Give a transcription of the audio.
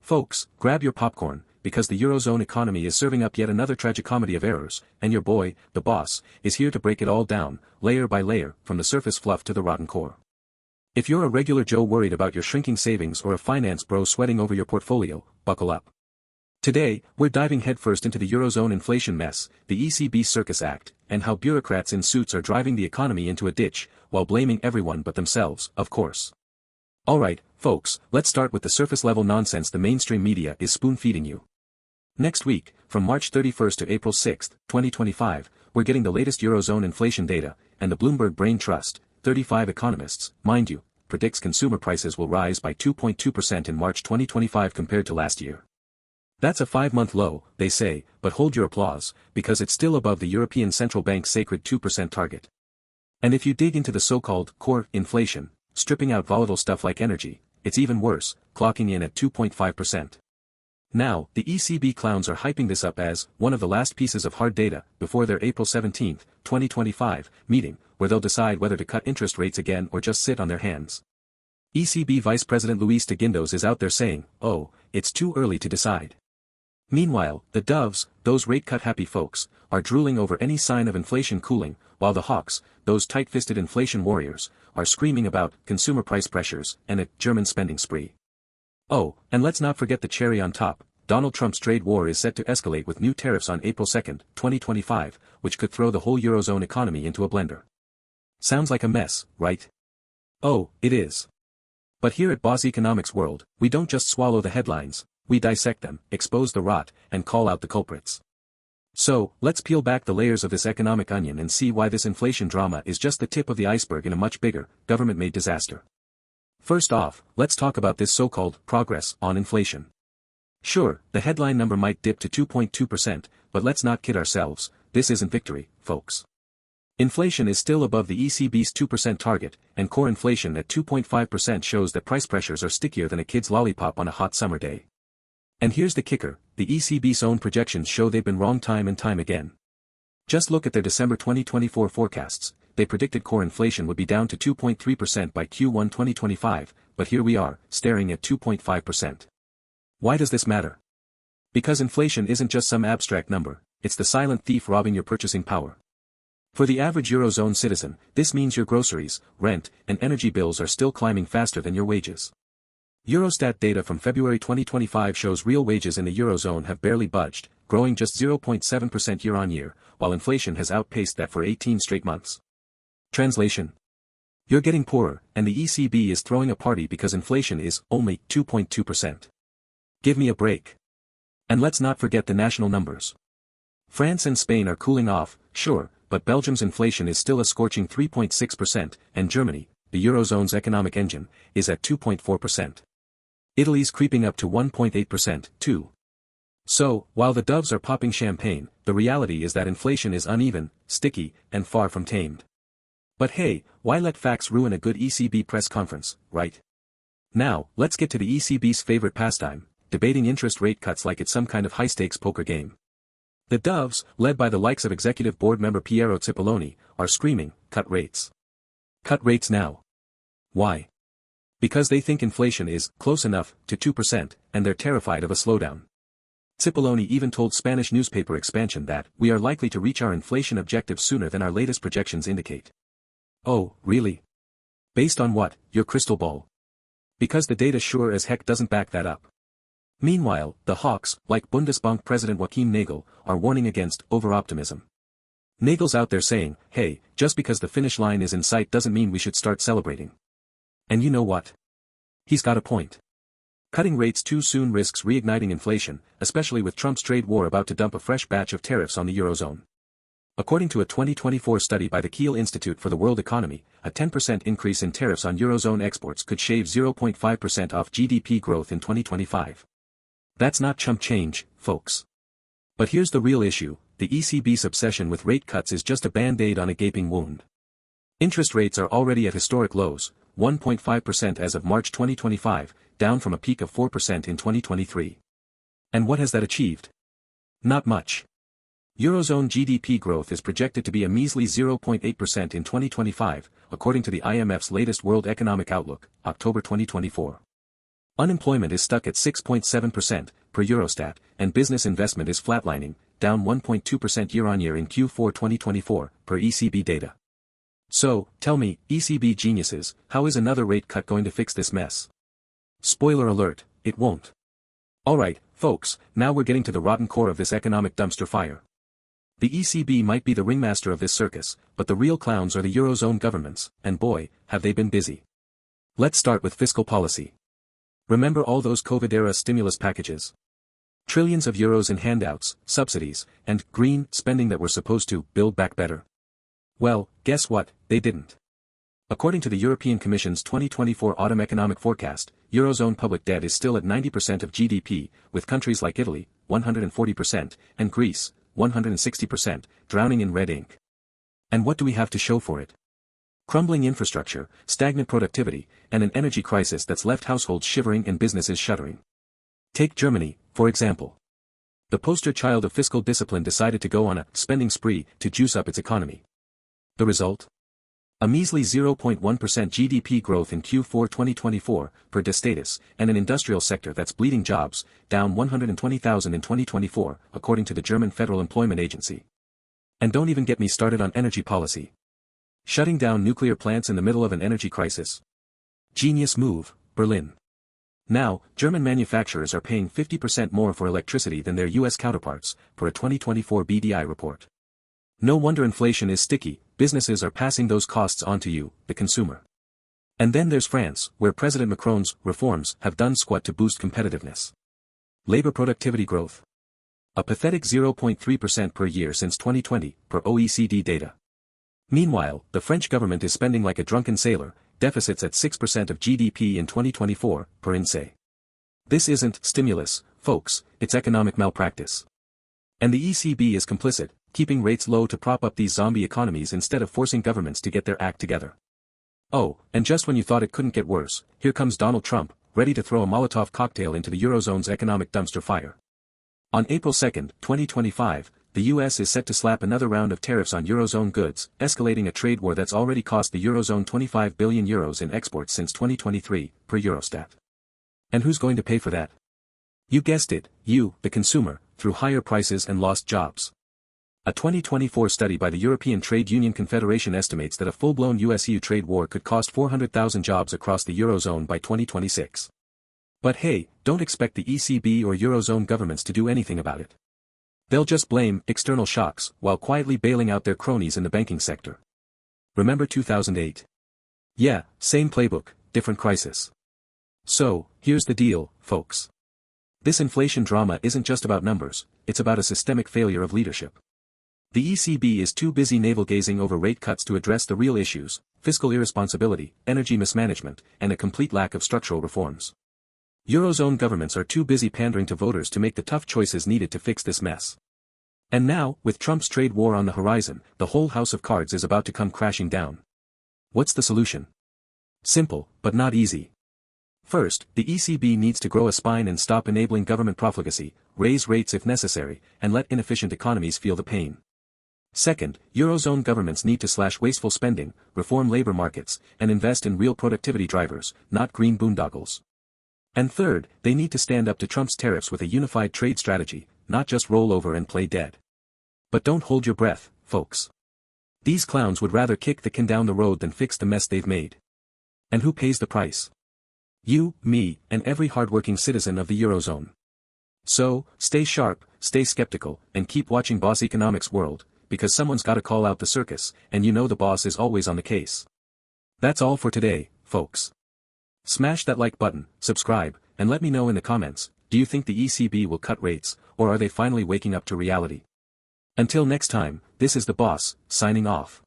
Folks, grab your popcorn, because the Eurozone economy is serving up yet another tragicomedy of errors, and your boy, the boss, is here to break it all down, layer by layer, from the surface fluff to the rotten core. If you're a regular Joe worried about your shrinking savings or a finance bro sweating over your portfolio, buckle up. Today, we're diving headfirst into the Eurozone inflation mess, the ECB Circus Act, and how bureaucrats in suits are driving the economy into a ditch, while blaming everyone but themselves, of course. Alright, folks, let's start with the surface-level nonsense the mainstream media is spoon-feeding you. Next week, from March 31st to April 6, 2025, we're getting the latest Eurozone inflation data, and the Bloomberg Brain Trust, 35 economists, mind you, predicts consumer prices will rise by 2.2% in March 2025 compared to last year. That's a 5-month low, they say, but hold your applause, because it's still above the European Central Bank's sacred 2% target. And if you dig into the so-called core inflation, stripping out volatile stuff like energy, it's even worse, clocking in at 2.5%. Now, the ECB clowns are hyping this up as one of the last pieces of hard data before their April 17, 2025, meeting, where they'll decide whether to cut interest rates again or just sit on their hands. ECB Vice President Luis de Guindos is out there saying, oh, it's too early to decide. Meanwhile, the doves, those rate-cut-happy folks, are drooling over any sign of inflation cooling, while the hawks, those tight-fisted inflation warriors, are screaming about consumer price pressures and a German spending spree. Oh, and let's not forget the cherry on top, Donald Trump's trade war is set to escalate with new tariffs on April 2, 2025, which could throw the whole Eurozone economy into a blender. Sounds like a mess, right? Oh, it is. But here at Boss Economics World, we don't just swallow the headlines, we dissect them, expose the rot, and call out the culprits. So, let's peel back the layers of this economic onion and see why this inflation drama is just the tip of the iceberg in a much bigger, government-made disaster. First off, let's talk about this so-called progress on inflation. Sure, the headline number might dip to 2.2%, but let's not kid ourselves, this isn't victory, folks. Inflation is still above the ECB's 2% target, and core inflation at 2.5% shows that price pressures are stickier than a kid's lollipop on a hot summer day. And here's the kicker, the ECB's own projections show they've been wrong time and time again. Just look at their December 2024 forecasts. They predicted core inflation would be down to 2.3% by Q1 2025, but here we are, staring at 2.5%. Why does this matter? Because inflation isn't just some abstract number, it's the silent thief robbing your purchasing power. For the average Eurozone citizen, this means your groceries, rent, and energy bills are still climbing faster than your wages. Eurostat data from February 2025 shows real wages in the Eurozone have barely budged, growing just 0.7% year-on-year, while inflation has outpaced that for 18 straight months. Translation: you're getting poorer, and the ECB is throwing a party because inflation is only 2.2%. Give me a break. And let's not forget the national numbers. France and Spain are cooling off, sure, but Belgium's inflation is still a scorching 3.6%, and Germany, the Eurozone's economic engine, is at 2.4%. Italy's creeping up to 1.8%, too. So, while the doves are popping champagne, the reality is that inflation is uneven, sticky, and far from tamed. But hey, why let facts ruin a good ECB press conference, right? Now, let's get to the ECB's favorite pastime, debating interest rate cuts like it's some kind of high-stakes poker game. The doves, led by the likes of Executive Board member Piero Cipollone, are screaming, cut rates. Cut rates now. Why? Because they think inflation is close enough to 2%, and they're terrified of a slowdown. Cipollone even told Spanish newspaper Expansion that we are likely to reach our inflation objective sooner than our latest projections indicate. Oh, really? Based on what, your crystal ball? Because the data sure as heck doesn't back that up. Meanwhile, the hawks, like Bundesbank President Joachim Nagel, are warning against over-optimism. Nagel's out there saying, hey, just because the finish line is in sight doesn't mean we should start celebrating. And you know what? He's got a point. Cutting rates too soon risks reigniting inflation, especially with Trump's trade war about to dump a fresh batch of tariffs on the Eurozone. According to a 2024 study by the Kiel Institute for the World Economy, a 10% increase in tariffs on Eurozone exports could shave 0.5% off GDP growth in 2025. That's not chump change, folks. But here's the real issue, the ECB's obsession with rate cuts is just a band-aid on a gaping wound. Interest rates are already at historic lows, 1.5% as of March 2025, down from a peak of 4% in 2023. And what has that achieved? Not much. Eurozone GDP growth is projected to be a measly 0.8% in 2025, according to the IMF's latest World Economic Outlook, October 2024. Unemployment is stuck at 6.7%, per Eurostat, and business investment is flatlining, down 1.2% year-on-year in Q4 2024, per ECB data. So, tell me, ECB geniuses, how is another rate cut going to fix this mess? Spoiler alert, it won't. Alright, folks, now we're getting to the rotten core of this economic dumpster fire. The ECB might be the ringmaster of this circus, but the real clowns are the Eurozone governments, and boy, have they been busy. Let's start with fiscal policy. Remember all those COVID-era stimulus packages? Trillions of euros in handouts, subsidies, and green spending that were supposed to build back better. Well, guess what, they didn't. According to the European Commission's 2024 autumn economic forecast, Eurozone public debt is still at 90% of GDP, with countries like Italy, 140%, and Greece, 160%, drowning in red ink. And what do we have to show for it? Crumbling infrastructure, stagnant productivity, and an energy crisis that's left households shivering and businesses shuddering. Take Germany, for example. The poster child of fiscal discipline decided to go on a spending spree to juice up its economy. The result? A measly 0.1% GDP growth in Q4 2024, per Destatus, and an industrial sector that's bleeding jobs, down 120,000 in 2024, according to the German Federal Employment Agency. And don't even get me started on energy policy. Shutting down nuclear plants in the middle of an energy crisis? Genius move, Berlin. Now, German manufacturers are paying 50% more for electricity than their US counterparts, per a 2024 BDI report. No wonder inflation is sticky, businesses are passing those costs on to you, the consumer. And then there's France, where President Macron's reforms have done squat to boost competitiveness. Labor productivity growth. A pathetic 0.3% per year since 2020, per OECD data. Meanwhile, the French government is spending like a drunken sailor, deficits at 6% of GDP in 2024, per INSEE. This isn't stimulus, folks, it's economic malpractice. And the ECB is complicit, keeping rates low to prop up these zombie economies instead of forcing governments to get their act together. Oh, and just when you thought it couldn't get worse, here comes Donald Trump, ready to throw a Molotov cocktail into the Eurozone's economic dumpster fire. On April 2, 2025, the US is set to slap another round of tariffs on Eurozone goods, escalating a trade war that's already cost the Eurozone 25 billion euros in exports since 2023, per Eurostat. And who's going to pay for that? You guessed it, you, the consumer, through higher prices and lost jobs. A 2024 study by the European Trade Union Confederation estimates that a full-blown US-EU trade war could cost 400,000 jobs across the Eurozone by 2026. But hey, don't expect the ECB or Eurozone governments to do anything about it. They'll just blame external shocks while quietly bailing out their cronies in the banking sector. Remember 2008? Yeah, same playbook, different crisis. So, here's the deal, folks. This inflation drama isn't just about numbers, it's about a systemic failure of leadership. The ECB is too busy navel-gazing over rate cuts to address the real issues: fiscal irresponsibility, energy mismanagement, and a complete lack of structural reforms. Eurozone governments are too busy pandering to voters to make the tough choices needed to fix this mess. And now, with Trump's trade war on the horizon, the whole house of cards is about to come crashing down. What's the solution? Simple, but not easy. First, the ECB needs to grow a spine and stop enabling government profligacy, raise rates if necessary, and let inefficient economies feel the pain. Second, Eurozone governments need to slash wasteful spending, reform labor markets, and invest in real productivity drivers, not green boondoggles. And third, they need to stand up to Trump's tariffs with a unified trade strategy, not just roll over and play dead. But don't hold your breath, folks. These clowns would rather kick the can down the road than fix the mess they've made. And who pays the price? You, me, and every hardworking citizen of the Eurozone. So, stay sharp, stay skeptical, and keep watching Boss Economics World, because someone's gotta call out the circus, and you know the boss is always on the case. That's all for today, folks. Smash that like button, subscribe, and let me know in the comments, do you think the ECB will cut rates, or are they finally waking up to reality? Until next time, this is the boss, signing off.